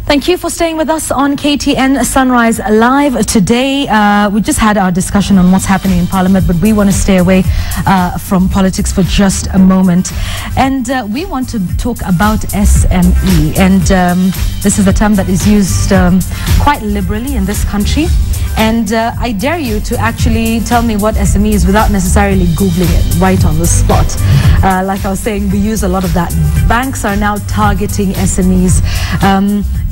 Thank you for staying with us on KTN Sunrise Live. Today, we just had our discussion on what's happening in Parliament, but we want to stay away from politics for just a moment. And we want to talk about SME. And this is a term that is used quite liberally in this country. And I dare you to actually tell me what SME is without necessarily Googling it right on the spot. Like I was saying, we use a lot of that. Banks are now targeting SMEs.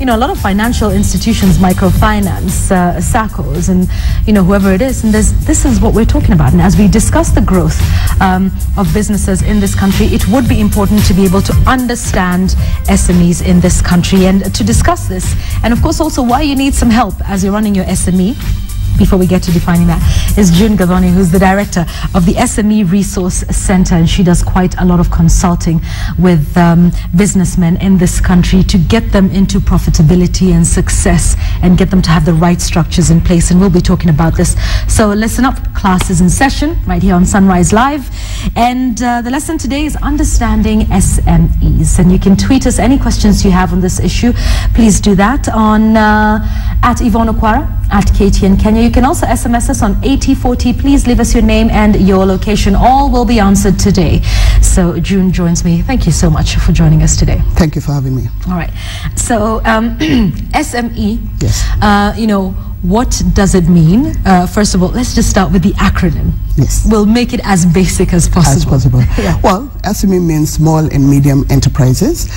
A lot of financial institutions, microfinance, SACCOs, and whoever it is. And this is what we're talking about. And as we discuss the growth of businesses in this country, it would be important to be able to understand SMEs in this country. And to discuss this, and of course also why you need some help as you're running your SME, before we get to defining that, is June Gavoni, who's the director of the SME Resource Center, and she does quite a lot of consulting with businessmen in this country to get them into profitability and success and get them to have the right structures in place. And we'll be talking about this. So listen up, class is in session right here on Sunrise Live. And the lesson today is understanding SMEs. And you can tweet us any questions you have on this issue. Please do that on at Yvonne Okwara, at KTN Kenya. You can also SMS us on 8040. Please leave us your name and your location. All will be answered today. So June joins me. Thank you so much for joining us today. Thank you for having me. All right. So SME, yes. What does it mean? First of all, let's just start with the acronym. Yes. We'll make it as basic as possible. Yeah. Well, SME means small and medium enterprises.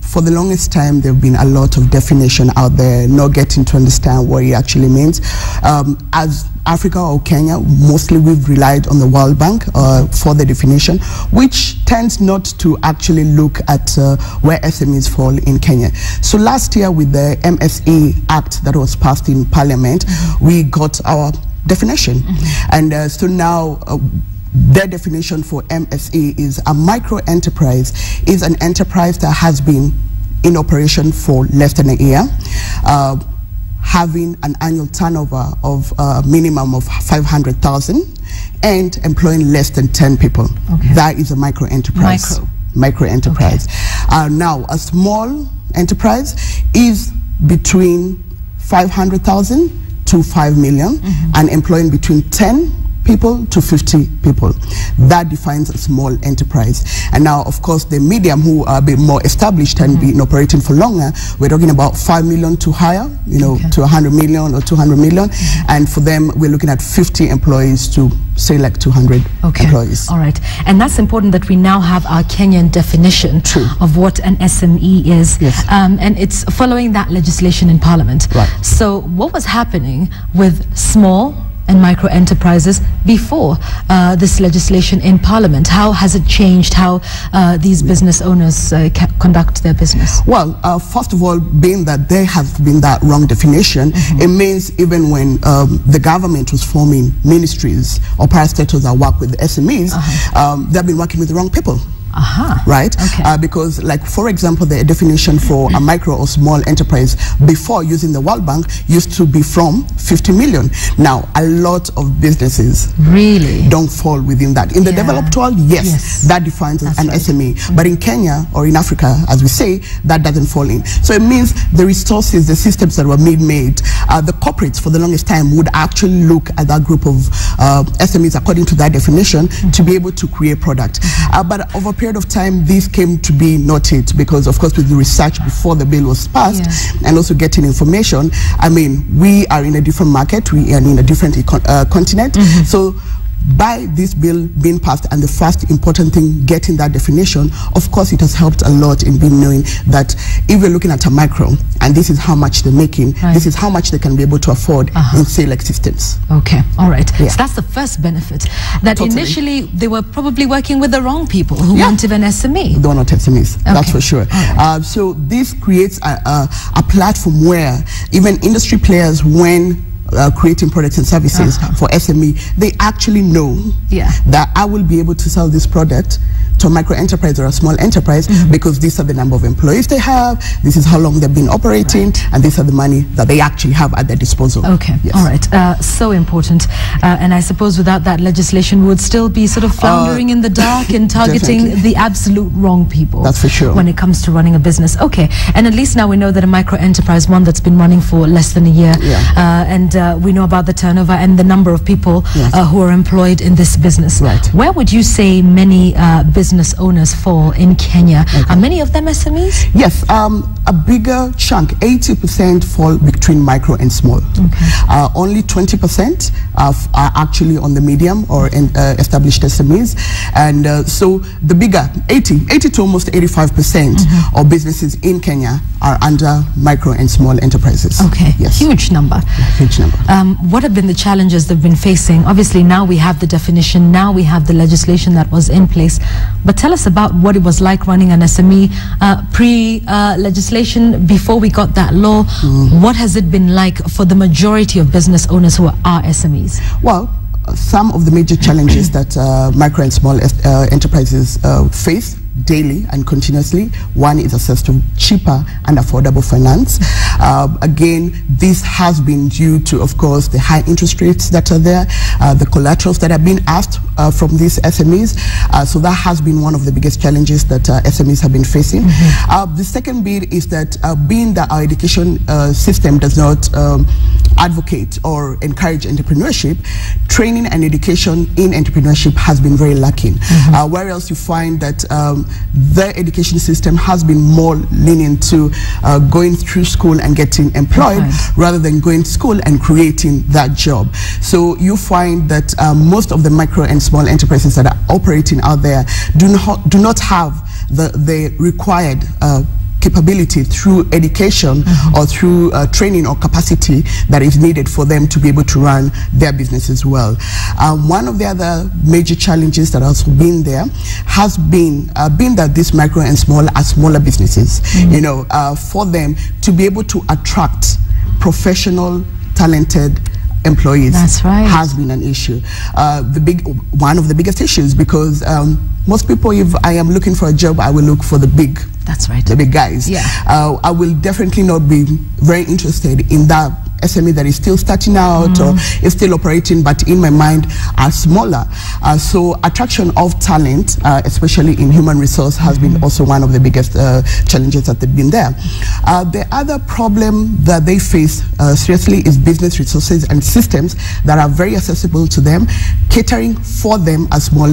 For the longest time, there have been a lot of definition out there, not getting to understand what it actually means. As Africa or Kenya, mostly we've relied on the World Bank for the definition, which tends not to actually look at where SMEs fall in Kenya. So last year with the MSE Act that was passed in Parliament, we got our definition. And so now their definition for MSE is a micro enterprise is an enterprise that has been in operation for less than a year, having an annual turnover of a minimum of 500,000 and employing less than 10 people. Okay. That is a micro enterprise. Micro enterprise. Okay. Now, a small enterprise is between 500,000 to 5 million and employing between 10 people to 50 people. That defines a small enterprise. And now, of course, the medium who are a bit more established and been operating for longer, we're talking about 5 million to higher, to 100 million or 200 million. And for them, we're looking at 50 employees to say like 200 employees. All right. And that's important that we now have our Kenyan definition of what an SME is. Yes. And it's following that legislation in Parliament. Right. So what was happening with small and micro enterprises before this legislation in Parliament? How has it changed how these business owners conduct their business? Well, first of all, being that there has been that wrong definition, it means even when the government was forming ministries or parastatals that work with the SMEs, they've been working with the wrong people. Right? Okay. Because, like, for example, the definition for a micro or small enterprise before using the World Bank used to be from 50 million. Now, a lot of businesses really don't fall within that. In the developed world, yes, that defines an SME. But in Kenya or in Africa, as we say, that doesn't fall in. So it means the resources, the systems that were made, the corporates for the longest time would actually look at that group of SMEs according to that definition to be able to create product. But over a period of time, this came to be noted because, of course, with the research before the bill was passed and also getting information, I mean, we are in a different market, we are in a different continent. So by this bill being passed and the first important thing, getting that definition, of course, it has helped a lot in being knowing that if we're looking at a micro and this is how much they're making, this is how much they can be able to afford in, say, like systems. Okay, all right. Yeah. So that's the first benefit. That initially they were probably working with the wrong people who weren't even SME. They were not SMEs, that's for sure. Right. So this creates a platform where even industry players, when creating products and services for SME, they actually know that I will be able to sell this product to a micro enterprise or a small enterprise because these are the number of employees they have, this is how long they've been operating, and these are the money that they actually have at their disposal. Okay, yes. All right, so important. And I suppose without that legislation, we would still be sort of floundering in the dark and targeting the absolute wrong people. That's for sure. When it comes to running a business. Okay, and at least now we know that a micro enterprise, one that's been running for less than a year, and we know about the turnover and the number of people who are employed in this business. Right. Where would you say many business owners fall in Kenya? Are many of them SMEs? Yes, a bigger chunk, 80% fall between micro and small. Okay. Only 20% are actually on the medium or established SMEs, and so the bigger 80 to almost 85% of businesses in Kenya are under micro and small enterprises. Okay, yes. Huge number. Yeah, huge number. What have been the challenges they've been facing? Obviously now we have the definition, now we have the legislation that was in place, but tell us about what it was like running an SME pre-legislation, before we got that law. What has it been like for the majority of business owners who are SMEs? Well, some of the major challenges that micro and small enterprises face daily and continuously. One is access to cheaper and affordable finance. Again, this has been due to, of course, the high interest rates that are there, the collaterals that have been asked from these SMEs. So that has been one of the biggest challenges that SMEs have been facing. The second bit is that being that our education system does not advocate or encourage entrepreneurship, training and education in entrepreneurship has been very lacking. Where else you find that the education system has been more lenient to going through school and getting employed rather than going to school and creating that job. So you find that most of the micro and small enterprises that are operating out there do not have the required capability through education or through training or capacity that is needed for them to be able to run their business as well. One of the other major challenges that has been there has been that these micro and smaller businesses, you know, for them to be able to attract professional, talented employees has been an issue. One of the biggest issues, because most people, if I am looking for a job, I will look for the big guys. I will definitely not be very interested in that SME that is still starting out or is still operating, but in my mind are smaller. So attraction of talent, especially in human resource, has been also one of the biggest challenges that have been there. The other problem that they face seriously is business resources and systems that are very accessible to them, catering for them as small,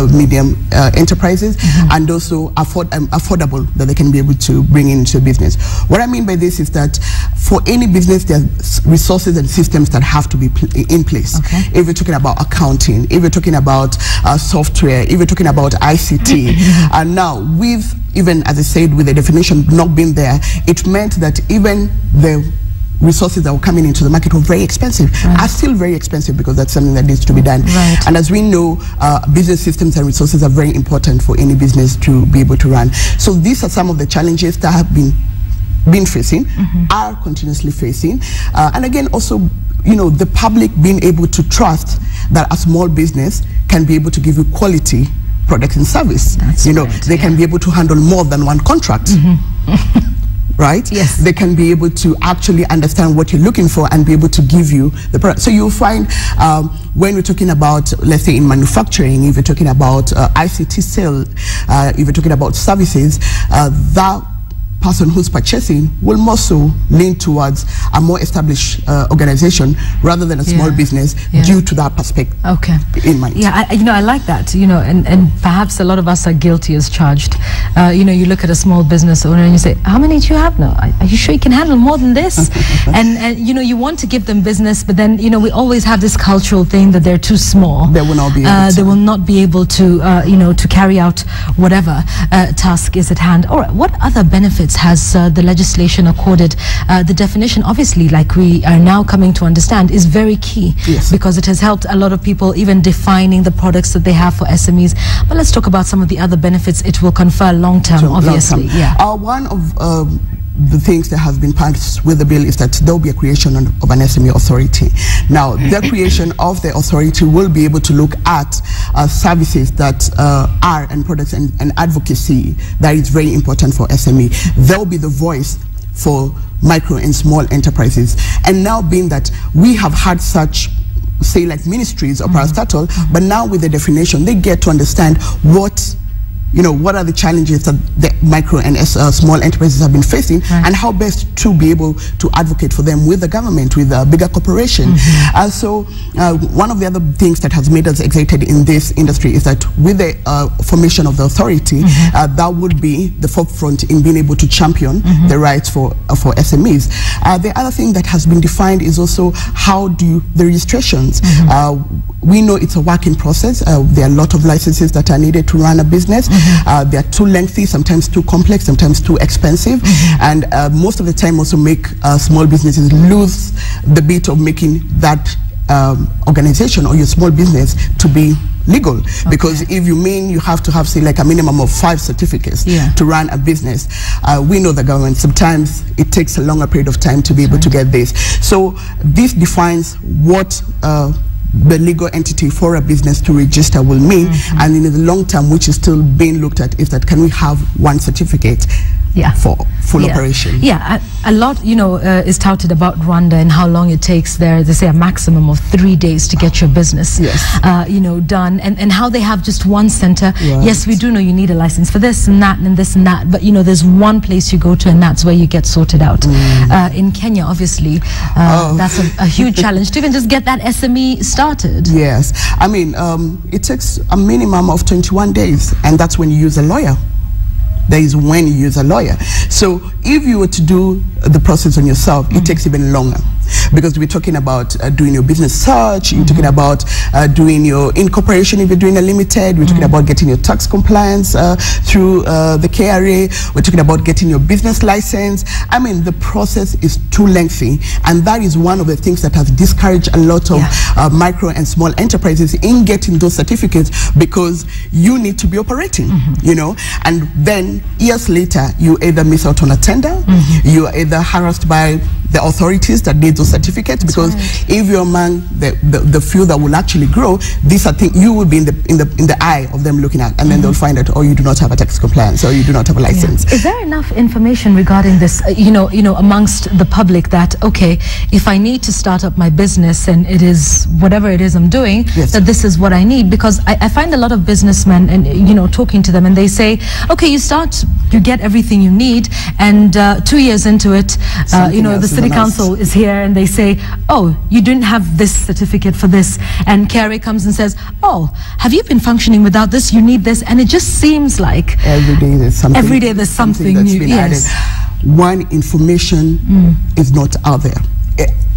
medium enterprises, and also affordable that they can be able to bring into a business. What I mean by this is that for any business, there are resources and systems that have to be in place. If we're talking about accounting, if we're talking about software, if we're talking about ICT, and now with, even as I said, with the definition not being there, it meant that even the resources that were coming into the market were very expensive, are still very expensive, because that's something that needs to be done. And as we know, business systems and resources are very important for any business to be able to run. So these are some of the challenges that have been facing, are continuously facing, and again also, you know, the public being able to trust that a small business can be able to give you quality products and service. You know, they can be able to handle more than one contract. Right? Yes. They can be able to actually understand what you're looking for and be able to give you the product. So you'll find when we're talking about, let's say in manufacturing, if you're talking about ICT sale, if you're talking about services, that person who's purchasing will more so lean towards a more established organization rather than a small business due to that perspective in mind. I like that, you know, and perhaps a lot of us are guilty as charged. You know, you look at a small business owner and you say, how many do you have now? Are you sure you can handle more than this? and you know, you want to give them business, but then, you know, we always have this cultural thing that they're too small. They will not be able to. They will not be able to, you know, to carry out whatever task is at hand. All right, what other benefits has the legislation accorded? The definition, obviously, like we are now coming to understand, is very key, because it has helped a lot of people even defining the products that they have for SMEs. But let's talk about some of the other benefits it will confer long term, obviously. One of the things that have been passed with the bill is that there will be a creation of an SME authority. Now, the creation of the authority will be able to look at services that are and products and advocacy that is very important for SME. There will be the voice for micro and small enterprises. And now, being that we have had such, say, like ministries or parastatal, but now with the definition, they get to understand what are the challenges that the micro and small enterprises have been facing, and how best to be able to advocate for them with the government, with a bigger corporation. So one of the other things that has made us excited in this industry is that with the formation of the authority, that would be the forefront in being able to champion the rights for SMEs. The other thing that has been defined is also how do the registrations. We know it's a working process. There are a lot of licenses that are needed to run a business. They are too lengthy, sometimes too complex, sometimes too expensive, and most of the time also make small businesses lose the bit of making that organization or your small business to be legal, because if you have to have, say, like a minimum of 5 certificates to run a business, we know the government sometimes it takes a longer period of time to be able to get this. So this defines what the legal entity for a business to register will mean, and in the long term, which is still being looked at, is that can we have one certificate for full operation? A lot is touted about Rwanda and how long it takes there. They say a maximum of 3 days to get your business done, and how they have just one center. Yes, we do know you need a license for this and that and this and that, but there's one place you go to, and that's where you get sorted out. In Kenya, obviously, that's a huge challenge to even just get that SME started. Yes, I mean, it takes a minimum of 21 days, and that's when you use a lawyer. That is when you use a lawyer. So if you were to do the process on yourself, it takes even longer, because we're talking about doing your business search, you're talking about doing your incorporation if you're doing a limited, we're talking about getting your tax compliance through the KRA, we're talking about getting your business license. I mean, the process is too lengthy, and that is one of the things that has discouraged a lot of micro and small enterprises in getting those certificates, because you need to be operating, and then years later you either miss out on a tender, you are either harassed by the authorities that need those certificates. That's because if you're among the few that will actually grow, these are things you will be in the eye of them looking at, and then they'll find out, oh, you do not have a tax compliance, or you do not have a license. Is there enough information regarding this, amongst the public, that okay, if I need to start up my business and it is whatever it is I'm doing, that this is what I need? Because I find a lot of businessmen, and talking to them, and they say, okay, you get everything you need, and 2 years into it, the city council is here and they say, oh, you didn't have this certificate for this, and KRA comes and says, oh, have you been functioning without this? You need this. And it just seems like every day there's something new. Been added. One, information is not out there.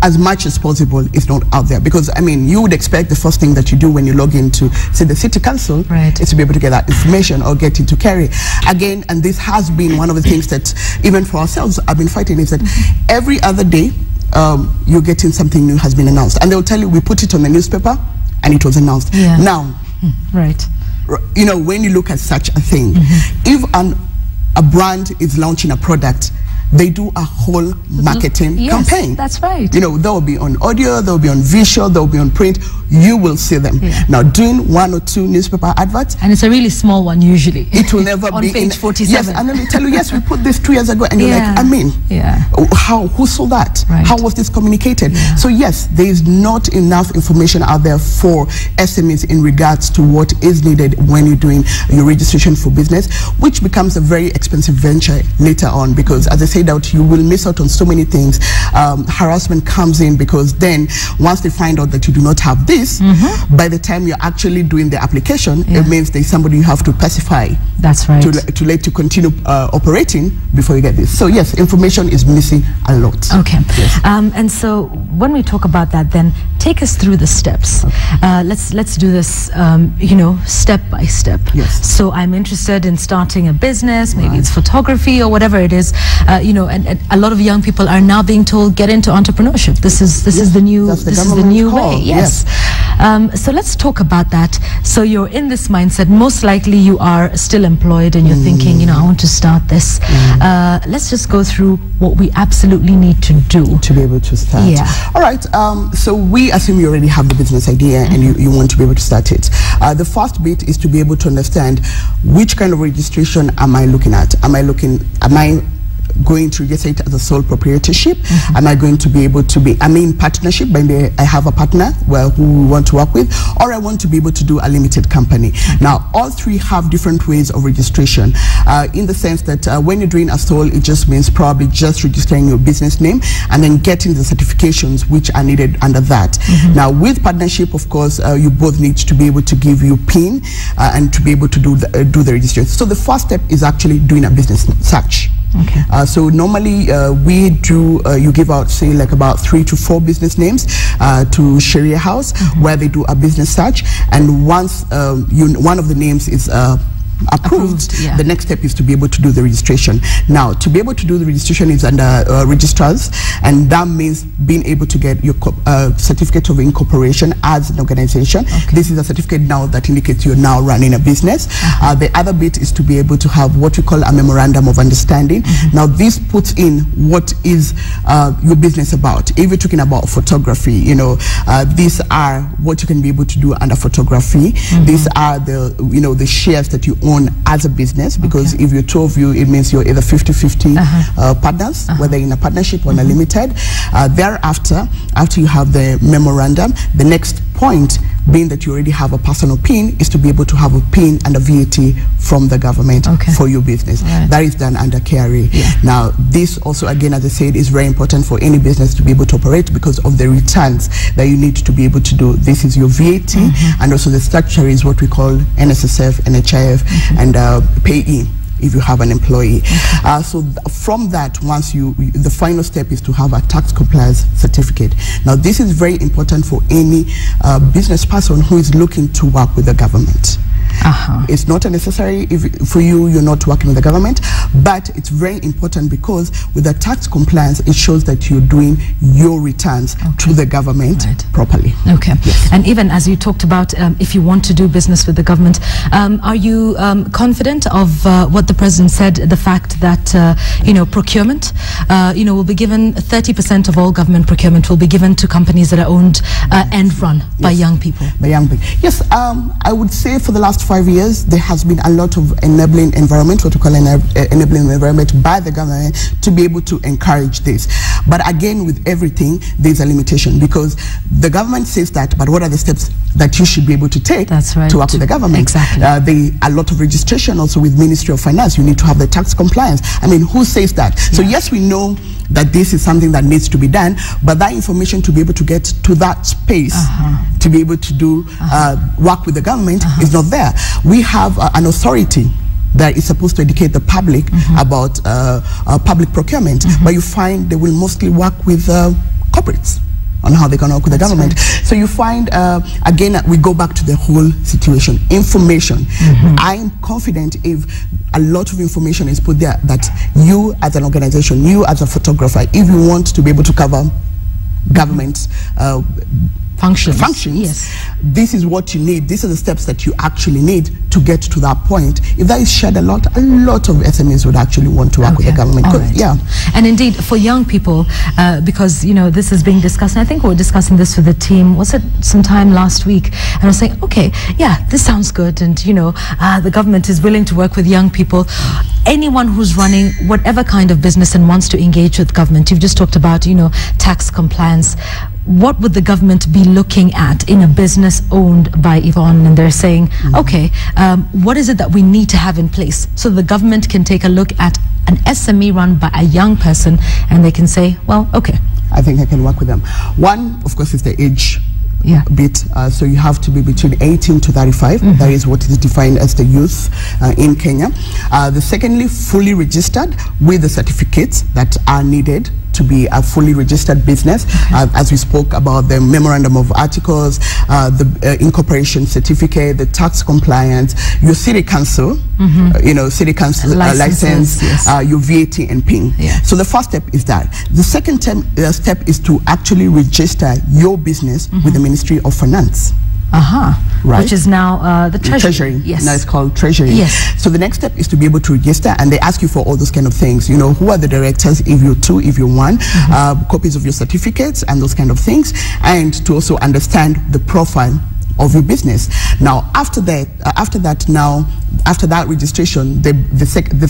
As much as possible, it's not out there, because I mean, you would expect the first thing that you do when you log into, say, the city council, is to be able to get that information or get into KRA. Again, and this has been one of the things that even for ourselves I've been fighting, is that every other day you're getting something new has been announced, and they'll tell you, we put it on the newspaper and it was announced. Now, when you look at such a thing, if a brand is launching a product, they do a whole marketing campaign. That's right. They'll be on audio, they'll be on visual, they'll be on print. You will see them. Now, doing 1 or 2 newspaper adverts, and it's a really small one usually. It will never on be page 47. Yes, and then they tell you, yes, we put this 2 years ago, and you're like, I mean, who saw that? How was this communicated? So yes, there is not enough information out there for SMEs in regards to what is needed when you're doing your registration for business, which becomes a very expensive venture later on, because as I said out, you will miss out on so many things. Harassment comes in, because then once they find out that you do not have this, by the time you're actually doing the application, it means there's somebody you have to pacify. That's right. To let you continue operating before you get this. So yes, information is missing a lot. Okay. Yes. And so when we talk about that, then take us through the steps. Let's do this, step by step. Yes. So I'm interested in starting a business, maybe it's photography or whatever it is, and a lot of young people are now being told, get into entrepreneurship. This is the new way. Yes. So let's talk about that. So you're in this mindset. Most likely you are still employed and you're thinking, I want to start this. Let's just go through what we absolutely need to do to be able to start. Yeah. All right. So we assume you already have the business idea and you want to be able to start it. The first bit is to be able to understand which kind of registration am I looking at? Am I going to register it as a sole proprietorship? Am I going to be able to be, in partnership, maybe I have a partner who we want to work with, or I want to be able to do a limited company. Now, all three have different ways of registration, in the sense that when you're doing a sole, it just means probably just registering your business name and then getting the certifications which are needed under that. Now, with partnership, of course, you both need to be able to give you PIN and to be able to do the registration. So the first step is actually doing a business search. Okay. So normally we do, you give out, say, like about 3 to 4 business names to Sharia House, where they do a business search, and once one of the names is approved, the next step is to be able to do the registration. Now, to be able to do the registration is under registrars, and that means being able to get your certificate of incorporation as an organization. This is a certificate now that indicates you're now running a business. The other bit is to be able to have what we call a memorandum of understanding. Now, this puts in what is your business about. If you're talking about photography, these are what you can be able to do under photography. These are the shares that you own as a business, because if you're 2 of you, it means you're either 50-50 partners, whether in a partnership or in a limited. Thereafter, after you have the memorandum, the next point being that you already have a personal PIN is to be able to have a PIN and a VAT from the government for your business. That is done under KRA. Now, this also, again, as I said, is very important for any business to be able to operate because of the returns that you need to be able to do. This is your VAT, and also the structure is what we call NSSF, NHIF, and payee if you have an employee. So from that, once the final step is to have a tax compliance certificate. Now, this is very important for any business person who is looking to work with the government. It's not necessary for you're not working with the government, but it's very important because with the tax compliance, it shows that you're doing your returns to the government properly. And even as you talked about, if you want to do business with the government, are you confident of what the president said, the fact that procurement will be given 30% of all government procurement will be given to companies that are owned and run by young people? Yes, I would say for the last 5 years, there has been a lot of enabling environment, what we call enabling environment by the government to be able to encourage this. But again, with everything, there's a limitation because the government says that, but what are the steps that you should be able to take to work with the government? A lot of registration also with Ministry of Finance. You need to have the tax compliance. Who says that? So yes, we know that this is something that needs to be done, but that information to be able to get to that space, to be able to do work with the government is not there. We have an authority that is supposed to educate the public about public procurement, but you find they will mostly work with corporates on how they can work with the government. So you find, again, we go back to the whole situation. Information. I'm confident if a lot of information is put there that you as an organization, you as a photographer, if you want to be able to cover government functions, this is what you need. These are the steps that you actually need to get to that point. If that is shared a lot of SMEs would actually want to work with the government. And indeed, for young people, because this is being discussed, and I think we were discussing this with the team, was it sometime last week? And I was saying, okay, this sounds good, and the government is willing to work with young people. Anyone who's running whatever kind of business and wants to engage with government, you've just talked about tax compliance. What would the government be looking at in a business owned by Yvonne? And they're saying, okay, what is it that we need to have in place so the government can take a look at an SME run by a young person and they can say, well, okay, I think I can work with them. One, of course, is the age bit. So you have to be between 18 to 35. That is what is defined as the youth in Kenya. The secondly, fully registered with the certificates that are needed to be a fully registered business, as we spoke about the memorandum of articles, the incorporation certificate, the tax compliance, your city council, city council license, your VAT and PIN. So the first step is that. The second step is to actually register your business with the Ministry of Finance. Right. Which is now the Treasury. Yes. Now it's called Treasury. Yes. So the next step is to be able to register, and they ask you for all those kind of things. You know, who are the directors, if you're 2, if you're 1, copies of your certificates and those kind of things, and to also understand the profile of your business. Now, after that registration, the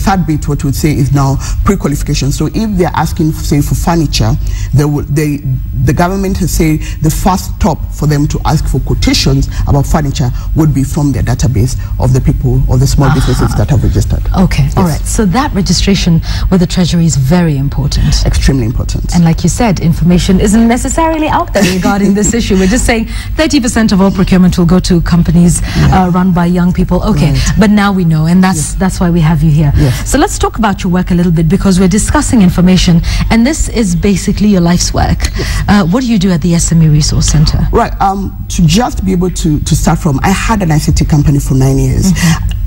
third bit, what we would say, is now pre-qualification. So if they're asking, say, for furniture, the government has said the first stop for them to ask for quotations about furniture would be from their database of the people or the small businesses that have registered. Okay, yes. All right. So that registration with the Treasury is very important. Extremely important. And like you said, information isn't necessarily out there regarding this issue. We're just saying 30% of all procurement will go to companies run by young people. Okay, right. But now we know, and that's why we have you here. Yes. So let's talk about your work a little bit, because we're discussing information, and this is basically your life's work. Yes. What do you do at the SME Resource Center? Right. To just be able to start from, I had an ICT company for 9 years.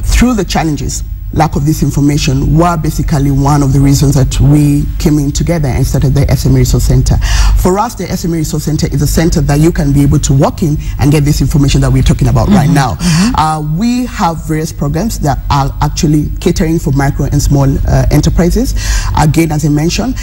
Through the challenges, lack of this information were basically one of the reasons that we came in together and started the SME Resource Center. For us, the SME Resource Center is a center that you can be able to walk in and get this information that we're talking about right now. We have various programs that are actually catering for micro and small enterprises. Again, as I mentioned,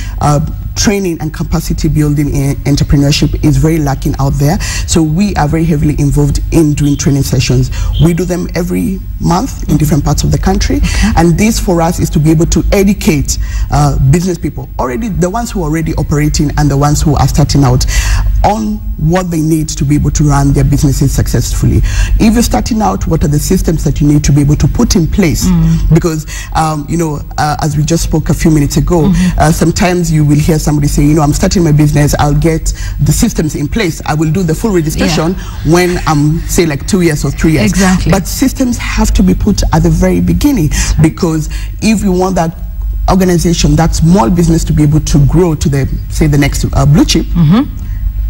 training and capacity building in entrepreneurship is very lacking out there. So we are very heavily involved in doing training sessions. We do them every month in different parts of the country. And this for us is to be able to educate business people, already the ones who are already operating and the ones who are starting out, on what they need to be able to run their businesses successfully. If you're starting out, what are the systems that you need to be able to put in place? Because, as we just spoke a few minutes ago, sometimes you will hear somebody say, I'm starting my business, I'll get the systems in place. I will do the full registration when I'm, say, like 2 years or 3 years. Exactly. But systems have to be put at the very beginning, because if you want that organization, that small business, to be able to grow to the, say, the next blue chip,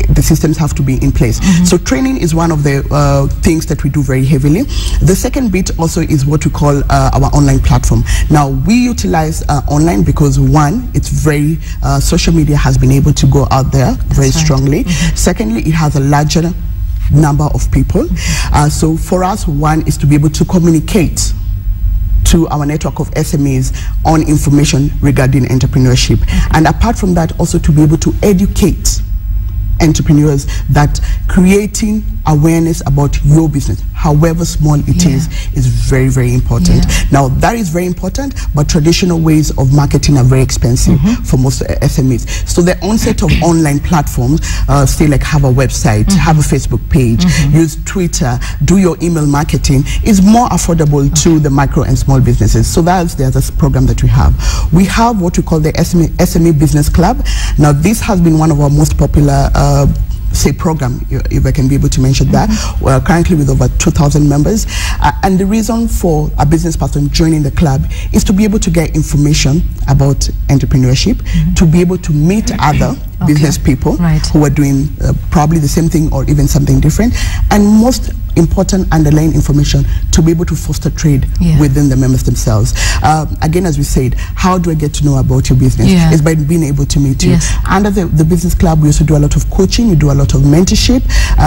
the systems have to be in place. So training is one of the things that we do very heavily. The second bit also is what we call our online platform. Now, we utilize online because, one, it's very, social media has been able to go out there very strongly. Secondly, it has a larger number of people. So for us, one is to be able to communicate to our network of SMEs on information regarding entrepreneurship. And apart from that, also to be able to educate entrepreneurs that creating awareness about your business, however small it is very, very important. Now, that is very important, but traditional ways of marketing are very expensive for most SMEs. So the onset of online platforms, say like have a website, have a Facebook page, use Twitter, do your email marketing, is more affordable to the micro and small businesses. So there's a program that we have. We have what we call the SME Business Club. Now, this has been one of our most popular say program, if I can be able to mention that. We're currently with over 2,000 members, and the reason for a business person joining the club is to be able to get information about entrepreneurship, to be able to meet other business people who are doing probably the same thing or even something different, and most important underlying information to be able to foster trade within the members themselves. Again, as we said, how do I get to know about your business? Is by being able to meet you. Under the business club, we also do a lot of coaching, we do a lot of mentorship,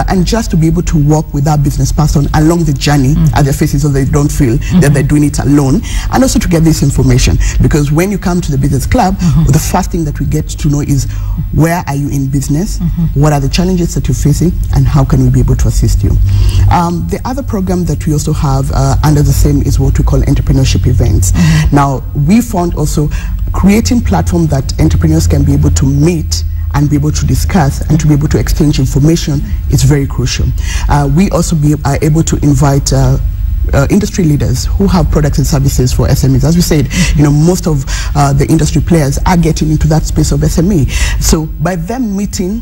and just to be able to work with that business person along the journey at their faces, so they don't feel that they're doing it alone, and also to get this information. Because when you come to the business club, the first thing that we get to know is, where are you in business? What are the challenges that you're facing? And how can we be able to assist you? The other program that we also have under the same is what we call Entrepreneurship Events. Now, we found also creating platform that entrepreneurs can be able to meet and be able to discuss and to be able to exchange information is very crucial. We also are able to invite industry leaders who have products and services for SMEs. As we said, most of the industry players are getting into that space of SME. So by them meeting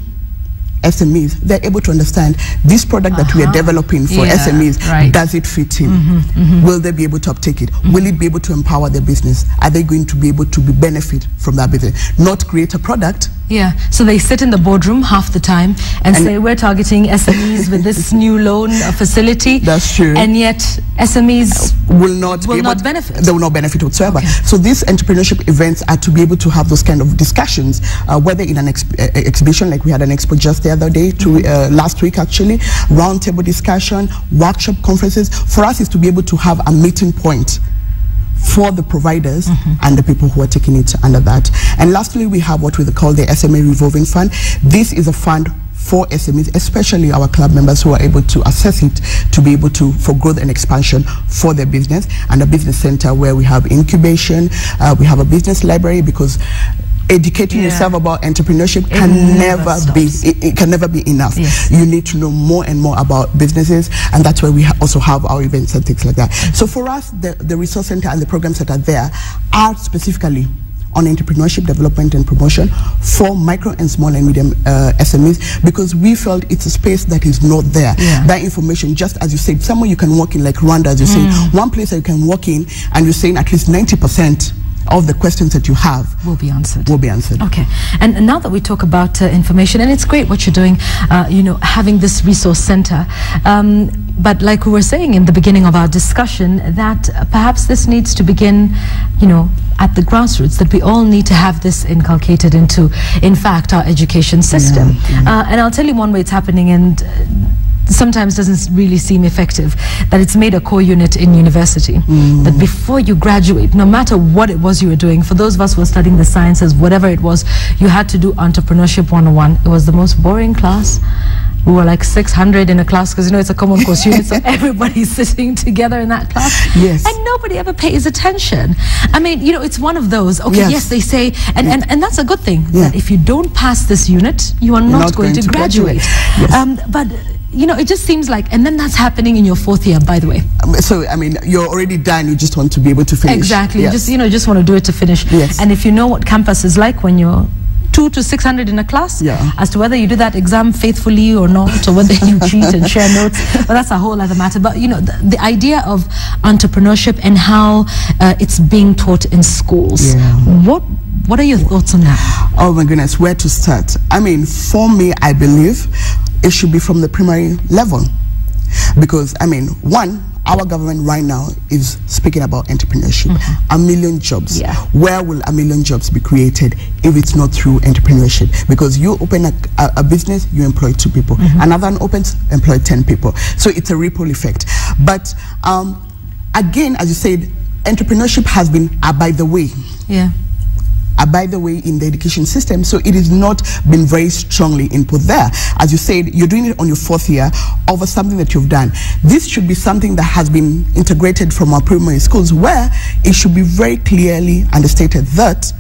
SMEs, they're able to understand this product that we are developing for SMEs, does it fit in? Will they be able to uptake it? Will it be able to empower their business? Are they going to be able to benefit from that business? Not create a product Yeah, so they sit in the boardroom half the time and say, we're targeting SMEs with this new loan facility. That's true. And yet SMEs will not benefit. They will not benefit whatsoever. Okay. So these entrepreneurship events are to be able to have those kind of discussions, whether in an exhibition, like we had an expo just the other day, last week actually, roundtable discussion, workshop conferences. For us is to be able to have a meeting point for the providers and the people who are taking it under that. And lastly, we have what we call the SME Revolving Fund. This is a fund for SMEs, especially our club members who are able to access it to be able to, for growth and expansion for their business, and a business center where we have incubation, we have a business library, because educating yourself about entrepreneurship can never be enough. Yes. You need to know more and more about businesses, and that's where we also have our events and things like that. So for us, the resource center and the programs that are there are specifically on entrepreneurship development and promotion for micro and small and medium SMEs, because we felt it's a space that is not there. That information, just as you said, somewhere you can walk in, like Rwanda, as you say, one place that you can walk in and you're saying at least 90% of the questions that you have will be answered. Okay. And now that we talk about information, and it's great what you're doing, having this resource center, but like we were saying in the beginning of our discussion, that perhaps this needs to begin, at the grassroots, that we all need to have this inculcated into, in fact, our education system. And I'll tell you one way it's happening, and sometimes doesn't really seem effective, that it's made a core unit in university. That before you graduate, no matter what it was you were doing, for those of us who were studying the sciences, whatever it was, you had to do Entrepreneurship 101. It was the most boring class. We were like 600 in a class, because it's a common course unit, so everybody's sitting together in that class. Yes. And nobody ever pays attention. I mean, it's one of those. Okay, yes, they say, and that's a good thing. That if you don't pass this unit, you are not going to graduate. Yes. But it just seems like, and then that's happening in your fourth year, by the way. So, I mean, you're already done, you just want to be able to finish. Exactly. Yes. You just want to do it to finish. Yes. And if you know what campus is like when you're 200 to 600 in a class, as to whether you do that exam faithfully or not, or whether you cheat and share notes, well, that's a whole other matter. But the idea of entrepreneurship and how it's being taught in schools, what are your thoughts on that? Oh my goodness, where to start? I mean, for me, I believe it should be from the primary level, because one, our government right now is speaking about entrepreneurship. 1 million jobs. Where will 1 million jobs be created if it's not through entrepreneurship? Because you open a business, you employ 2 people. Another one opens, employ 10 people. So it's a ripple effect. But again, as you said, entrepreneurship has been by the way. By the way, in the education system, so it has not been very strongly input there. As you said, you're doing it on your 4th year over something that you've done. This should be something that has been integrated from our primary schools, where it should be very clearly understated that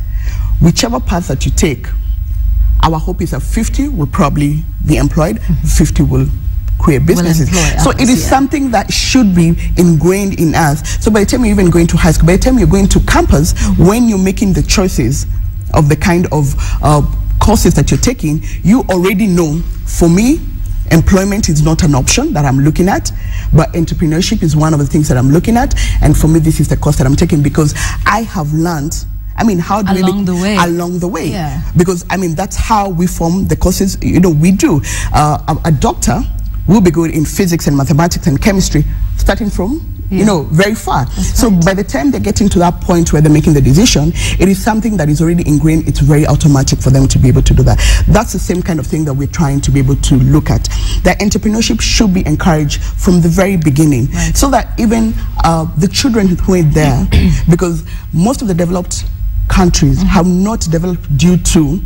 whichever path that you take, our hope is that 50 will probably be employed, 50 will create businesses. So it is something that should be ingrained in us. So by the time you're even going to high school, by the time you're going to campus, when you're making the choices of the kind of courses that you're taking, you already know, for me, employment is not an option that I'm looking at, but entrepreneurship is one of the things that I'm looking at. And for me, this is the course that I'm taking, because I have learned, how do along the way. Because that's how we form the courses we do. A doctor will be good in physics and mathematics and chemistry, starting from very far. So by the time they're getting to that point where they're making the decision, it is something that is already ingrained. It's very automatic for them to be able to do that. That's the same kind of thing that we're trying to be able to look at. That entrepreneurship should be encouraged from the very beginning, so that even the children who are there, because most of the developed countries have not developed due to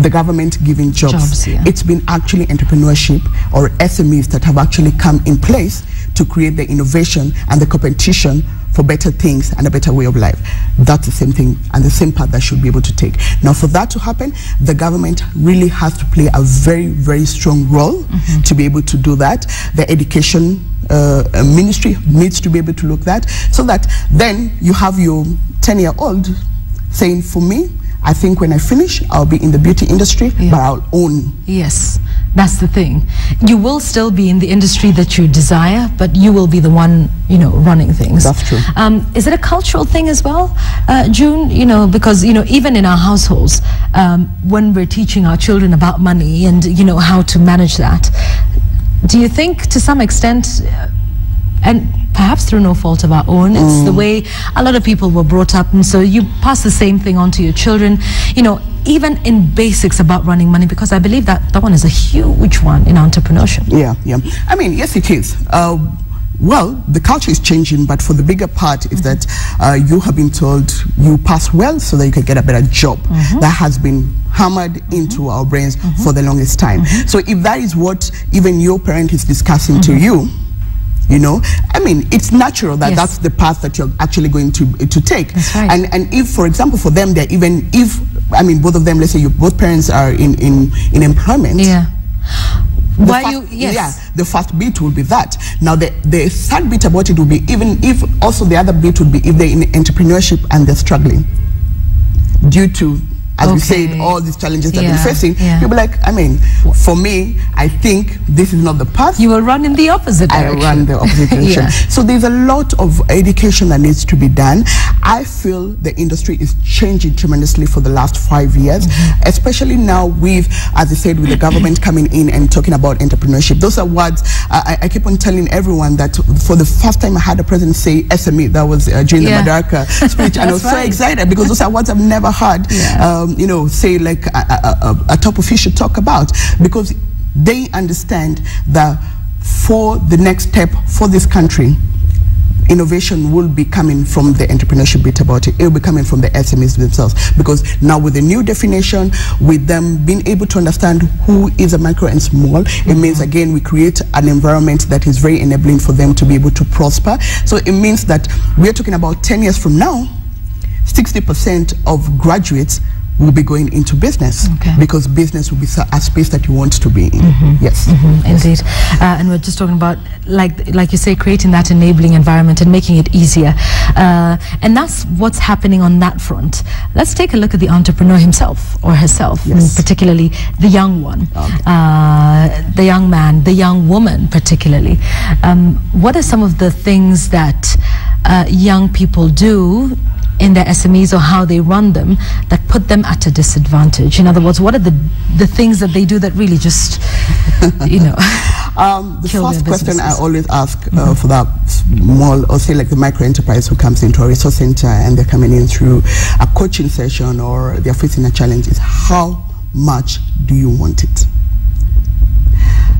the government giving jobs. It's been actually entrepreneurship or SMEs that have actually come in place to create the innovation and the competition for better things and a better way of life. That's the same thing and the same path that should be able to take. Now, for that to happen, the government really has to play a very, very strong role to be able to do that. The education ministry needs to be able to look at that, so that then you have your 10-year-old saying, for me, I think when I finish, I'll be in the beauty industry, but I'll own. Yes, that's the thing. You will still be in the industry that you desire, but you will be the one, running things. That's true. Is it a cultural thing as well, June? Because, even in our households, when we're teaching our children about money and, how to manage that, do you think to some extent, and perhaps through no fault of our own, it's the way a lot of people were brought up, and so you pass the same thing on to your children, even in basics about running money, because I believe that one is a huge one in entrepreneurship. Yeah. I mean, yes, it is. Well, the culture is changing, but for the bigger part is that you have been told you pass well so that you can get a better job. That has been hammered into our brains for the longest time. So if that is what even your parent is discussing to you, I mean, it's natural that that's the path that you're actually going to take. That's right. And if, for example, for them, they're even, if, I mean, both of them, let's say both parents are in employment. Yeah. The first bit will be that. Now, the third bit about it will be, even if also the other bit would be if they're in entrepreneurship and they're struggling due to, as we said, all these challenges that they're facing, you'll be like, I mean, for me, I think this is not the path. You will run in the opposite direction. I run the opposite direction. So there's a lot of education that needs to be done. I feel the industry is changing tremendously for the last 5 years, especially now with, as I said, with the government coming in and talking about entrepreneurship. Those are words I keep on telling everyone that for the first time I had a president say SME. That was during the Madaraka speech, and I was so excited because those are words I've never heard. Say like a top official talk about, because they understand that for the next step for this country, innovation will be coming from the entrepreneurship bit about it. It will be coming from the SMEs themselves, because now with the new definition, with them being able to understand who is a micro and small, it means again we create an environment that is very enabling for them to be able to prosper. So it means that we're talking about 10 years from now, 60% of graduates will be going into business, because business will be a space that you want to be in. Yes. Indeed. And we're just talking about, like you say, creating that enabling environment and making it easier. And that's what's happening on that front. Let's take a look at the entrepreneur himself or herself, and particularly the young one, the young man, the young woman particularly. What are some of the things that young people do in their SMEs, or how they run them, that put them at a disadvantage? In other words, what are the things that they do that really just, the first question I always ask for that small, or say like the micro enterprise who comes into a resource center and they're coming in through a coaching session or they're facing a challenge, is how much do you want it?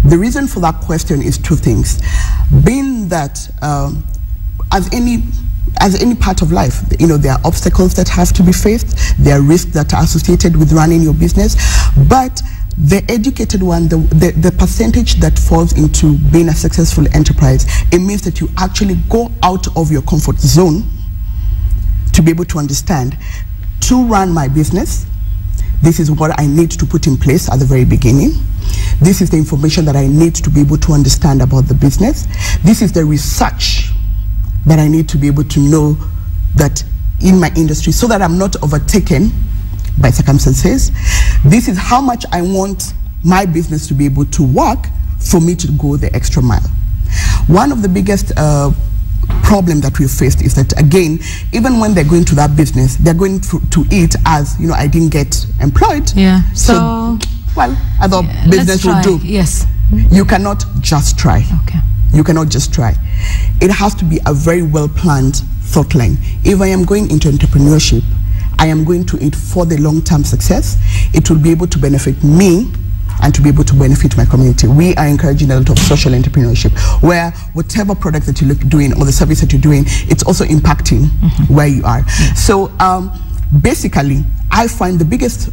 The reason for that question is two things. Being that as any part of life, there are obstacles that have to be faced, there are risks that are associated with running your business, but the educated one, the percentage that falls into being a successful enterprise, it means that you actually go out of your comfort zone to be able to understand, to run my business, this is what I need to put in place at the very beginning. This is the information that I need to be able to understand about the business. This is the research that I need to be able to know that in my industry, so that I'm not overtaken by circumstances. This is how much I want my business to be able to work for me to go the extra mile. One of the biggest problem that we've faced is that, again, even when they're going to that business, they're going to it as, I didn't get employed. So well, I thought business will do. Yes. You cannot just try. You cannot just try. It has to be a very well-planned thought line. If I am going into entrepreneurship, I am going to it for the long-term success. It will be able to benefit me and to be able to benefit my community. We are encouraging a lot of social entrepreneurship, where whatever product that you're doing or the service that you're doing, it's also impacting where you are. So basically, I find the biggest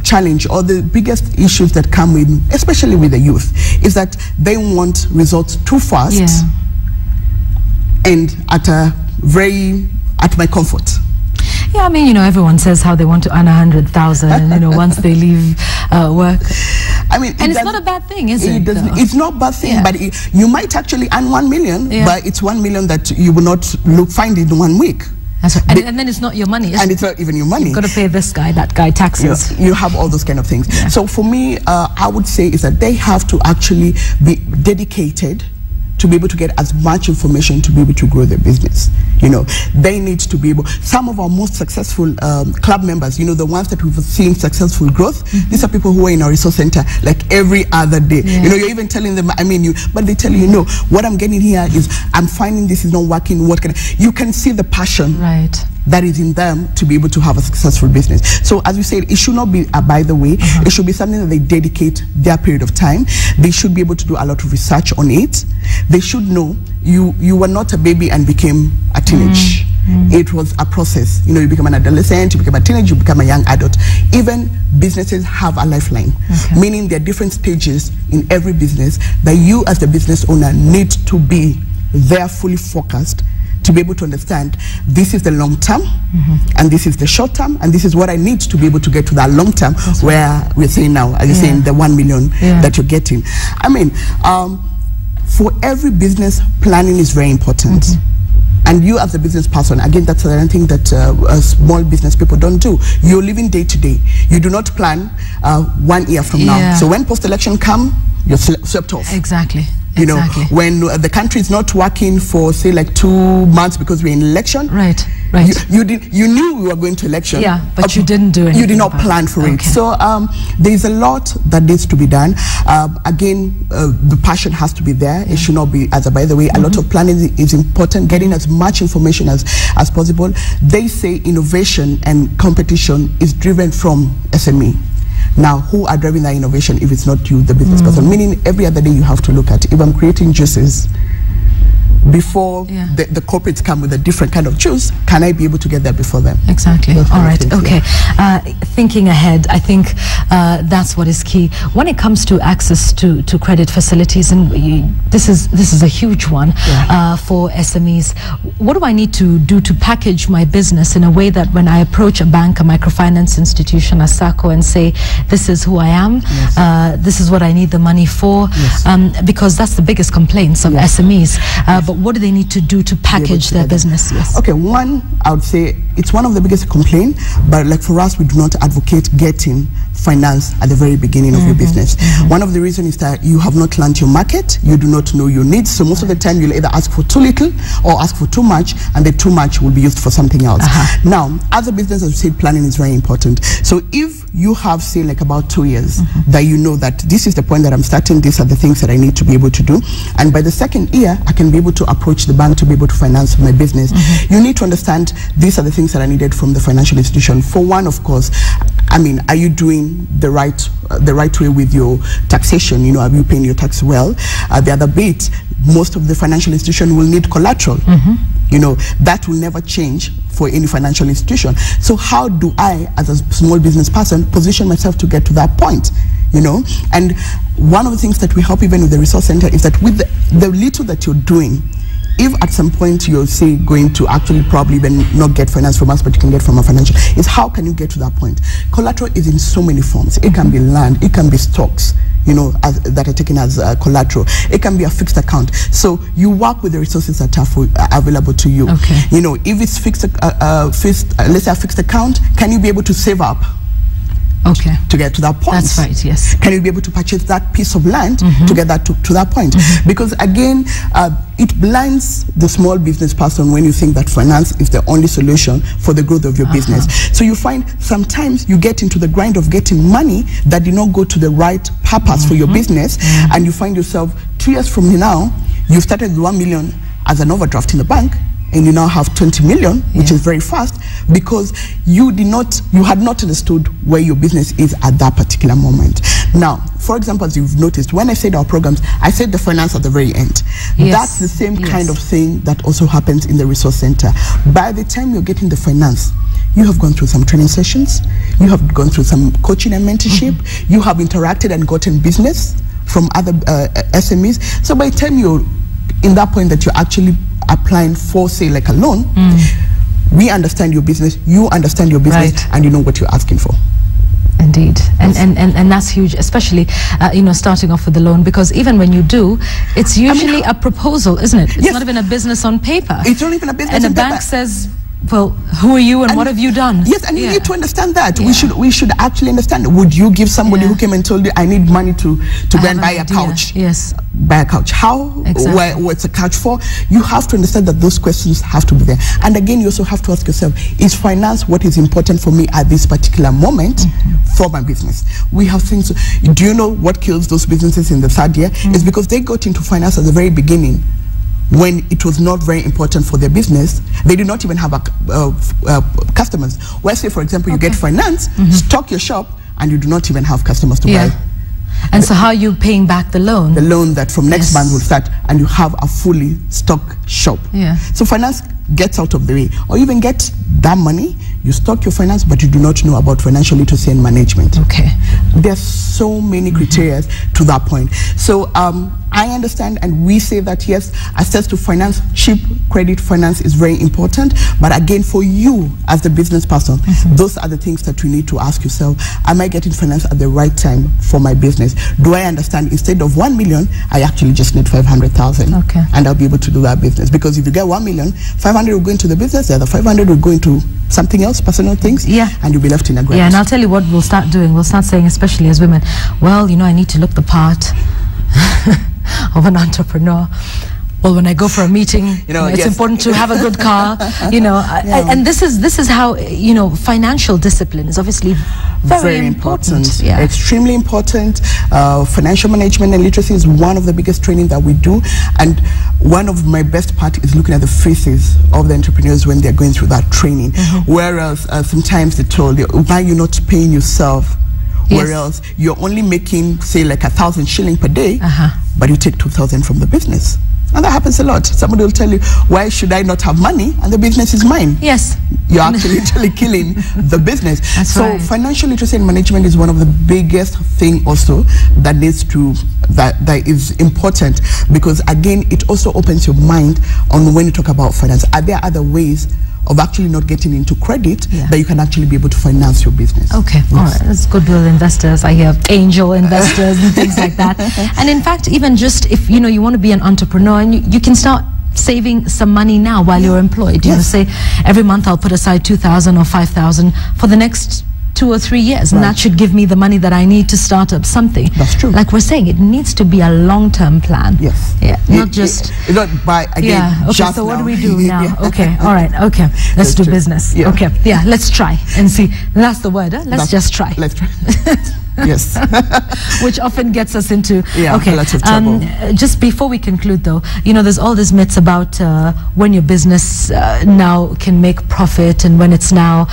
challenge or the biggest issues that come with, especially with the youth, is that they want results too fast and at my comfort. Yeah, I mean, everyone says how they want to earn 100,000, once they leave work. I mean, and it's not a bad thing, is it? It's not a bad thing, but you might actually earn 1 million, but it's 1 million that you will not find in 1 week. That's right. And then it's not your money. And it's not even your money. You've got to pay this guy, that guy, taxes. You have all those kind of things. Yeah. So for me, I would say is that they have to actually be dedicated to be able to get as much information to be able to grow their business. They need to be able, some of our most successful club members, the ones that we've seen successful growth, these are people who are in our resource center like every other day. You're even telling them, but they tell you, no, what I'm getting here is I'm finding this is not working. You can see the passion. Right. That is in them to be able to have a successful business. So as we said, it should not be by the way. It should be something that they dedicate their period of time. They should be able to do a lot of research on it. They should know you were not a baby and became a teenage. It was a process. You become an adolescent, you become a teenager, you become a young adult. Even businesses have a lifeline, meaning there are different stages in every business that you as the business owner need to be there fully focused to be able to understand this is the long term and this is the short term and this is what I need to be able to get to that long term. That's where we're saying now, as you're saying, the 1 million that you're getting. For every business, planning is very important. And you as a business person, again, that's another thing that small business people don't do. You're living day to day. You do not plan 1 year from now. So when post-election come, you're swept off. Exactly. When the country is not working for say like 2 months because we're in election. Right. You knew we were going to election. Yeah, but you didn't do anything. You did not plan for it. So there's a lot that needs to be done. Again, the passion has to be there. It should not be, as a by the way, a lot of planning is important. Getting as much information as possible. They say innovation and competition is driven from SME. Now, who are driving that innovation if it's not you, the business person? Meaning every other day you have to look at, if I'm creating juices, before the corporates come with a different kind of juice, can I be able to get there before them? Exactly. All right. Okay. Thinking ahead, I think that's what is key when it comes to access to credit facilities, and this is a huge one for SMEs. What do I need to do to package my business in a way that when I approach a bank, a microfinance institution, a SACCO, and say, this is who I am, this is what I need the money for, because that's the biggest complaints of SMEs. But what do they need to do to package their business? Okay, one, I would say it's one of the biggest complaints, but like for us, we do not advocate getting finance at the very beginning of your business. One of the reasons is that you have not learned your market, you do not know your needs, so most of the time you'll either ask for too little or ask for too much, and the too much will be used for something else. Now, as a business, as we said, planning is very important. So if you have, say, like about 2 years, that you know that this is the point that I'm starting, these are the things that I need to be able to do, and by the second year, I can be able to approach the bank to be able to finance my business. You need to understand these are the things that are needed from the financial institution. For one, of course, are you doing the right way with your taxation? Are you paying your tax well? The other bit, most of the financial institution will need collateral. That will never change for any financial institution. So how do I, as a small business person, position myself to get to that point? And one of the things that we help even with the resource center is that with the little that you're doing, if at some point you're say going to actually probably even not get finance from us, but you can get from a financial, is how can you get to that point? Collateral is in so many forms. It can be land, it can be stocks, that are taken as collateral. It can be a fixed account. So you work with the resources that are available to you. If it's let's say a fixed account, can you be able to save up? To get to that point? That's right, yes. Can you be able to purchase that piece of land to get that to that point? Because again, it blinds the small business person when you think that finance is the only solution for the growth of your business. So you find sometimes you get into the grind of getting money that did not go to the right purpose for your business, and you find yourself 2 years from now, you started with 1 million as an overdraft in the bank, and you now have 20 million, which is very fast, because you had not understood where your business is at that particular moment. Now, for example, as you've noticed, when I said our programs, I said the finance at the very end. That's the same kind of thing that also happens in the resource center. By the time you're getting the finance, you have gone through some training sessions, you have gone through some coaching and mentorship, you have interacted and gotten business from other SMEs. So by the time you're in that point that you're actually applying for, say, like a loan, we understand your business, you understand your business, and you know what you're asking for. Indeed, and that's huge, especially starting off with the loan, because even when you do, it's usually a proposal, isn't it? It's not even a business on paper. It's not even a business on paper. And the bank says, well, who are you and what have you done? Yes, and you need to understand that. We should actually understand. Would you give somebody who came and told you, I need money to go and buy a couch? Yes. Buy a couch. How? Exactly. What's a couch for? You have to understand that those questions have to be there. And again, you also have to ask yourself, is finance what is important for me at this particular moment for my business? We have things. Do you know what kills those businesses in the third year? It's because they got into finance at the very beginning, when it was not very important for their business. They did not even have customers. Where, say, for example, you get finance, stock your shop, and you do not even have customers to buy. And so how are you paying back the loan? The loan that from next month will start, and you have a fully stocked shop. So finance gets out of the way. Or even get that money, you stock your finance, but you do not know about financial literacy and management. There's so many criteria to that point. So I understand, and we say that yes, access to finance, cheap credit finance is very important. But again, for you as the business person, those are the things that you need to ask yourself. Am I getting finance at the right time for my business? Do I understand instead of 1 million, I actually just need 500,000, and I'll be able to do that business? Because if you get 1 million, 500 will go into the business, the other 500 will go into something else, personal things, and you'll be left in a grant. And I'll tell you what we'll start doing. We'll start saying, especially as women, well, you know, I need to look the part of an entrepreneur. Well, when I go for a meeting, it's important to have a good car, and this is how, financial discipline is obviously very important. Extremely important. Financial management and literacy is one of the biggest training that we do, and one of my best part is looking at the faces of the entrepreneurs when they're going through that training. Whereas sometimes they're told, why you're not paying yourself? Whereas you're only making, say, like 1,000 shilling per day, but you take 2,000 from the business. And that happens a lot. Somebody will tell you, why should I not have money? And the business is mine. You're actually literally killing the business. So financial literacy and management is one of the biggest thing also that needs to, that is important, because again, it also opens your mind on when you talk about finance. Are there other ways of actually not getting into credit that you can actually be able to finance your business? All right, that's goodwill investors. I hear angel investors and things like that. And in fact, even just if you want to be an entrepreneur, and you can start saving some money now while you're employed. You know, say every month I'll put aside 2,000 or 5,000 for the next 2 or 3 years, and that should give me the money that I need to start up something. That's true. Like we're saying, it needs to be a long-term plan. Not just not by again. So what do we do now? All right. Let's do business. Let's try and see. That's the word. Let's just try. Let's try. Which often gets us into lots of trouble. Just before we conclude, though, there's all these myths about when your business now can make profit, and when it's now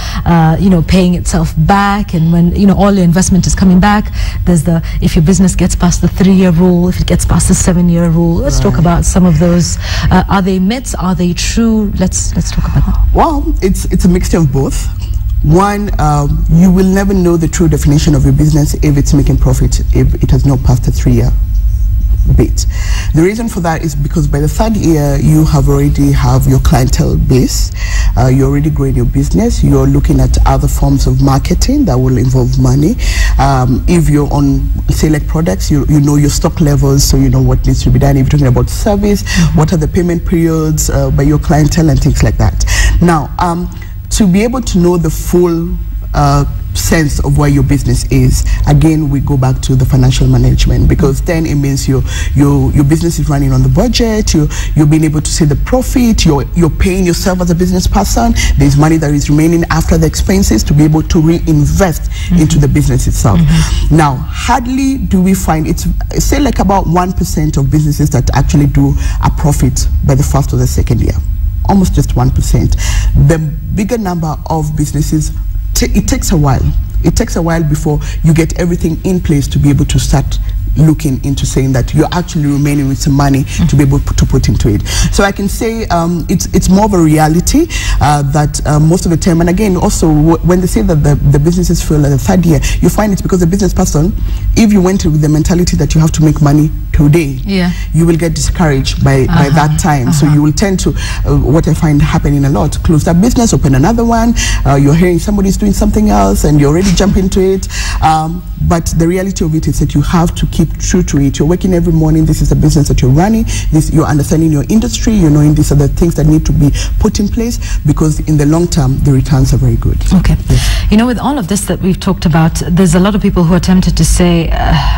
paying itself back, and when all your investment is coming back. There's if your business gets past the 3-year rule, if it gets past the 7-year rule. Let's talk about some of those. Are they myths? Are they true? Let's talk about that. Well, it's a mixture of both. One, you will never know the true definition of your business if it's making profit, if it has not passed the 3-year bit. The reason for that is because by the 3rd year, you already have your clientele base. You're already growing your business. You're looking at other forms of marketing that will involve money. If you're on, say, like products, you know your stock levels, so you know what needs to be done. If you're talking about service, what are the payment periods by your clientele and things like that. Now, to be able to know the full sense of where your business is, again, we go back to the financial management, because then it means your business is running on the budget, you're being able to see the profit, you're paying yourself as a business person, there's money that is remaining after the expenses to be able to reinvest into the business itself. Now, hardly do we find, it's say like about 1% of businesses that actually do a profit by the 1st or the 2nd year. Almost just 1%. The bigger number of businesses, it takes a while. It takes a while before you get everything in place to be able to start looking into saying that you're actually remaining with some money to be able to put into it. So I can say it's more of a reality that most of the time, and again, also when they say that the businesses fail at the 3rd year, you find it's because the business person, if you went with the mentality that you have to make money today, you will get discouraged by that time. So you will tend to, what I find happening a lot, close that business, open another one, you're hearing somebody's doing something else and you already jump into it. But the reality of it is that you have to keep true to it. You're working every morning. This is a business that you're running. You're understanding your industry. You're knowing these are the things that need to be put in place, because in the long term, the returns are very good. Okay. Yes. You know, with all of this that we've talked about, there's a lot of people who are tempted to say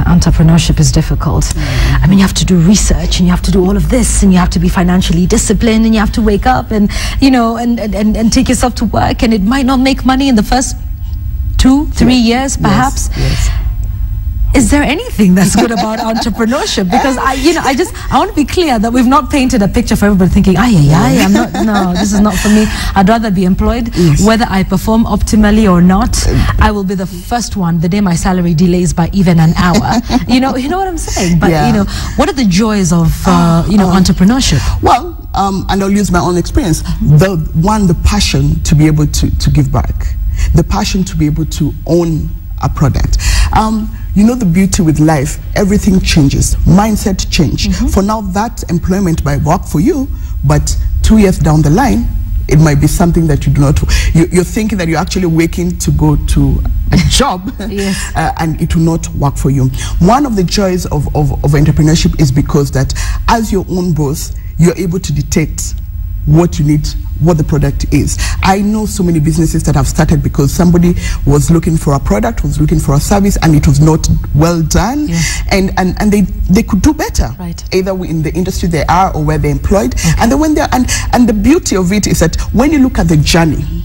entrepreneurship is difficult. I mean, you have to do research, and you have to do all of this, and you have to be financially disciplined, and you have to wake up and, you know, and take yourself to work, and it might not make money in the first 2-3 years, perhaps. Yes. Is there anything that's good about entrepreneurship? Because I want to be clear that we've not painted a picture for everybody thinking, this is not for me. I'd rather be employed. Yes. Whether I perform optimally or not, I will be the first one the day my salary delays by even an hour. you know what I'm saying? But what are the joys of entrepreneurship? Well, and I'll use my own experience. The passion to be able to give back, the passion to be able to own a product. The beauty with life, everything changes. Mindset change. For now, that employment might work for you, but 2 years down the line, it might be something that you do not. You're thinking that you're actually waking to go to a job, yes. And it will not work for you. One of the joys of entrepreneurship is because that as your own boss, you're able to detect what you need, what the product is. I know so many businesses that have started because somebody was looking for a product, was looking for a service, and it was not well done, and they could do better, right, either in the industry they are or where they're employed. Okay. And then when they're and the beauty of it is that when you look at the journey,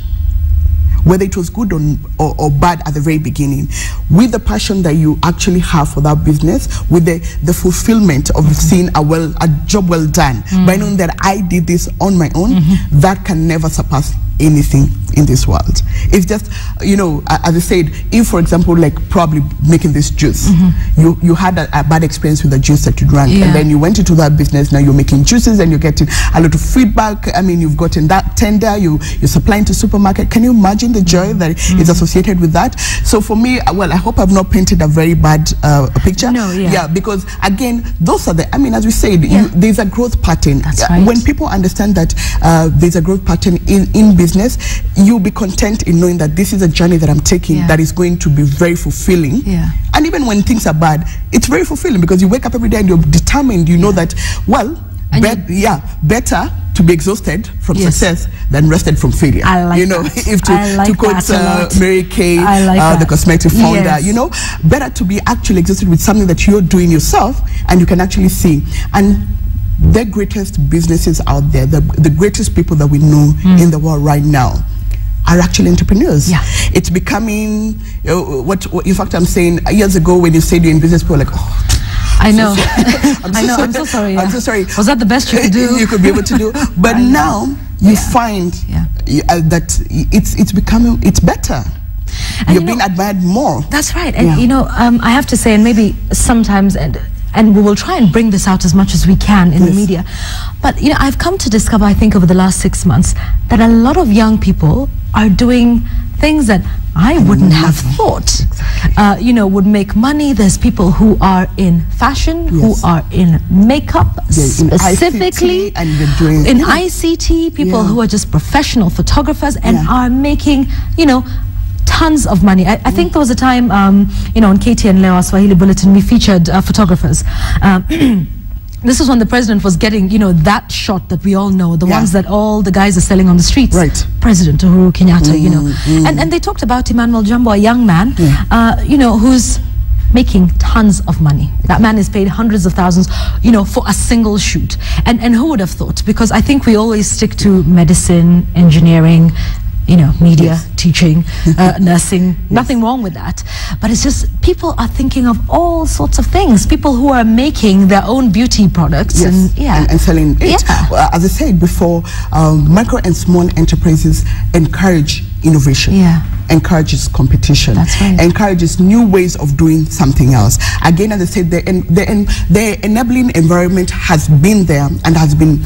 whether it was good or bad at the very beginning, with the passion that you actually have for that business, with the fulfillment of seeing a job well done, by knowing that I did this on my own, that can never surpass anything in this world. It's just, as I said, if for example, like probably making this juice, you had a bad experience with the juice that you drank, and then you went into that business, now you're making juices and you're getting a lot of feedback. I mean, you've gotten that tender, you're supplying to supermarket. Can you imagine the joy that is associated with that? So for me, well, I hope I've not painted a very bad picture. No, because again, those are as we said, there's a growth pattern. That's right. When people understand that there's a growth pattern in business, you'll be content in knowing that this is a journey that I'm taking that is going to be very fulfilling. And even when things are bad, it's very fulfilling because you wake up every day and you're determined, know that, well, better to be exhausted from success than rested from failure. I like if to quote Mary Kay, the cosmetic founder, better to be actually exhausted with something that you're doing yourself and you can actually see. And the greatest businesses out there, the greatest people that we know in the world right now are actually entrepreneurs. It's becoming what in fact I'm saying, years ago when you said you're in business, people were like, I know. I'm so sorry. I'm so sorry. Was that the best you could do? You could be able to do. But now you find that it's becoming, it's better. And you're being admired more. That's right. And I have to say, and maybe sometimes, and we will try and bring this out as much as we can in the media. But I've come to discover, I think over the last 6 months, that a lot of young people are doing things that I wouldn't have thought, would make money. There's people who are in fashion, who are in makeup, specifically, in ICT, and they're doing in ICT, people who are just professional photographers and are making, tons of money. I think there was a time, on KTN Leo Swahili Bulletin, we featured photographers. This is when the president was getting, that shot that we all know, the ones that all the guys are selling on the streets. Right. President Uhuru Kenyatta, And they talked about Emmanuel Jumbo, a young man, who's making tons of money. That man is paid hundreds of thousands, for a single shoot. And who would have thought? Because I think we always stick to medicine, engineering, media, teaching, nursing, nothing wrong with that. But it's just people are thinking of all sorts of things. People who are making their own beauty products and selling it. Well, as I said before, micro and small enterprises encourage innovation. Encourages competition. That's right. Encourages new ways of doing something else. Again, as I said, the enabling environment has been there and has been,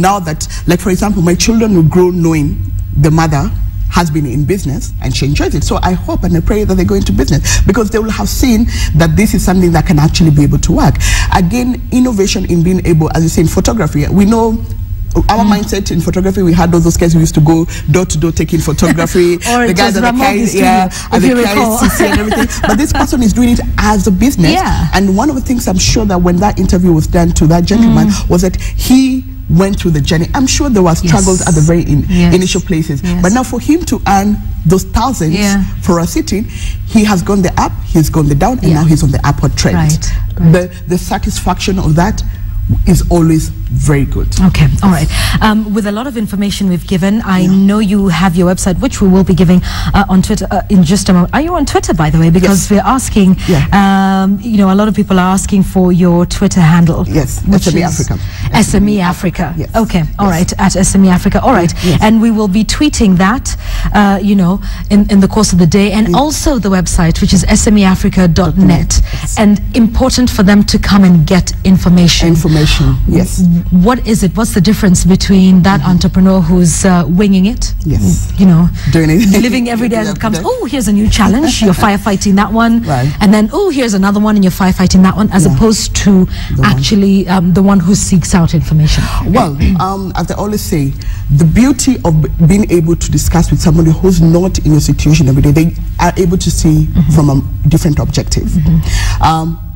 now that, like for example, my children will grow knowing the mother has been in business and she enjoys it. So I hope and I pray that they go into business because they will have seen that this is something that can actually be able to work. Again, innovation in being able, as you say, in photography, we know our mindset in photography, we had those guys who used to go door to door taking photography, or the guys at the KICC and everything. right? But this person is doing it as a business. Yeah. And one of the things I'm sure that when that interview was done to that gentleman was that he went through the journey. I'm sure there were struggles at the very initial places. But now for him to earn those thousands for a sitting, he has gone the up, he's gone the down, and now he's on the upward trend. Right. The satisfaction of that is always very good. Okay, all right. With a lot of information we've given, I know you have your website, which we will be giving on Twitter in just a moment. Are you on Twitter, by the way? Because we're asking, you know, a lot of people are asking for your Twitter handle. Yes, which SME is Africa. SME Africa. Yes. Okay, all right, at SME Africa. All right, and we will be tweeting that, you know, in the course of the day, and also the website, which is SMEAfrica.net. And important for them to come and get information. Yes. What is it? What's the difference between that entrepreneur who's winging it? Yes. You know, doing it, living every day as it comes. Oh, here's a new challenge. You're firefighting that one, and then oh, here's another one, and you're firefighting that one, as opposed to the one who seeks out information. Well, as I always say, the beauty of being able to discuss with somebody who's not in your situation every day, they are able to see from a different objective.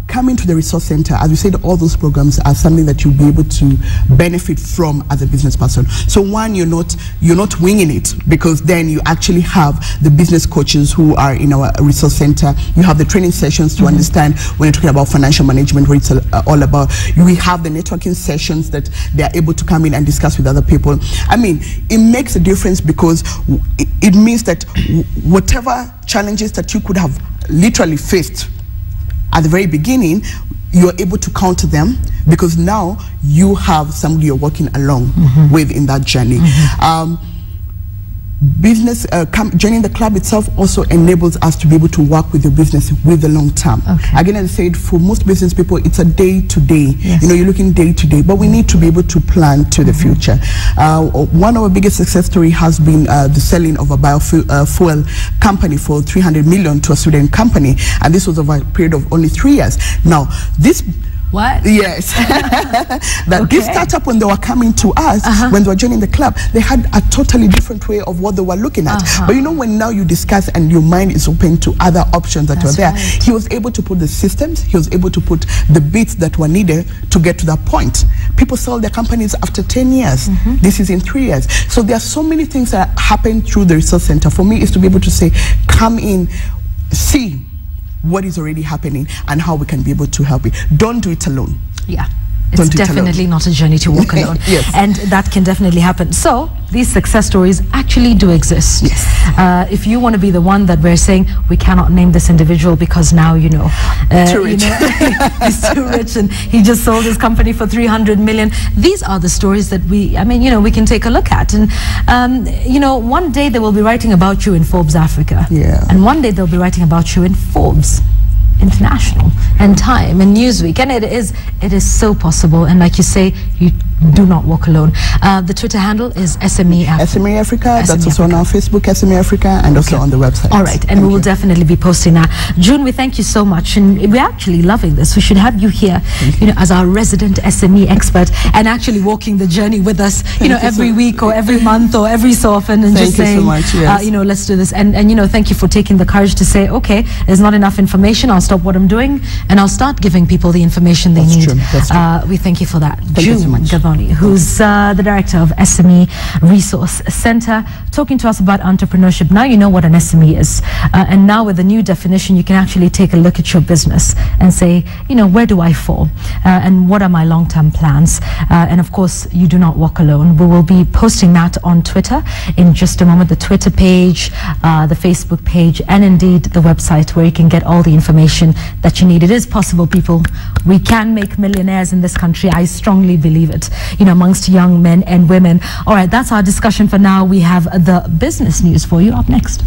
Coming to the resource center, as we said, all those programs are something that you'll be able to benefit from as a business person. So one, you're not winging it, because then you actually have the business coaches who are in our resource center. You have the training sessions to understand when you're talking about financial management, what it's all about. We have the networking sessions that they are able to come in and discuss with other people. I mean, it makes a difference, because it means that whatever challenges that you could have literally faced at the very beginning, you're able to counter them, because now you have somebody you're working along with in that journey. Joining the club itself also enables us to be able to work with your business with the long term. Again, as I said, for most business people, it's a day to day. You know, you're looking day to day, but we need to be able to plan to the future. One of our biggest success story has been the selling of a biofuel company for 300 million to a Sweden company, and this was over a period of only 3 years. Now, this Yes. This startup, when they were coming to us, when they were joining the club, they had a totally different way of what they were looking at. But you know, when now you discuss and your mind is open to other options that were there, he was able to put the systems, he was able to put the bits that were needed to get to that point. People sell their companies after 10 years. This is in 3 years. So there are so many things that happen through the resource center. For me, is to be able to say, come in, see what is already happening and how we can be able to help it. Don't do it alone. It's definitely not a journey to walk alone. And that can definitely happen. So these success stories actually do exist. If you want to be the one that we're saying, we cannot name this individual because now, you know, too rich. He's too rich and he just sold his company for 300 million. These are the stories that we can take a look at. And, you know, one day they will be writing about you in Forbes Africa. And one day they'll be writing about you in Forbes International and Time and Newsweek, and it is so possible. And like you say, you do not walk alone. The Twitter handle is SME Africa. SME Africa. That's also on our Facebook, SME Africa, and also on the website. All right, and we will definitely be posting that. June, we thank you so much, and we're actually loving this. We should have you here, you know, as our resident SME expert, and actually walking the journey with us, you know, every week or every month or every so often, and just saying, you know, let's do this. And you know, thank you for taking the courage to say, okay, there's not enough information. I'll stop what I'm doing and I'll start giving people the information they need. We thank you for that. June Gavoni, who's the director of SME Resource Center, talking to us about entrepreneurship. Now you know what an SME is, and now with the new definition, you can actually take a look at your business and say, you know, where do I fall, and what are my long-term plans? And of course, you do not walk alone. We will be posting that on Twitter in just a moment. The Twitter page, the Facebook page, and indeed the website, where you can get all the information that you need. It is possible, people. We can make millionaires in this country. I strongly believe it, you know, amongst young men and women. All right, that's our discussion for now. We have the business news for you up next.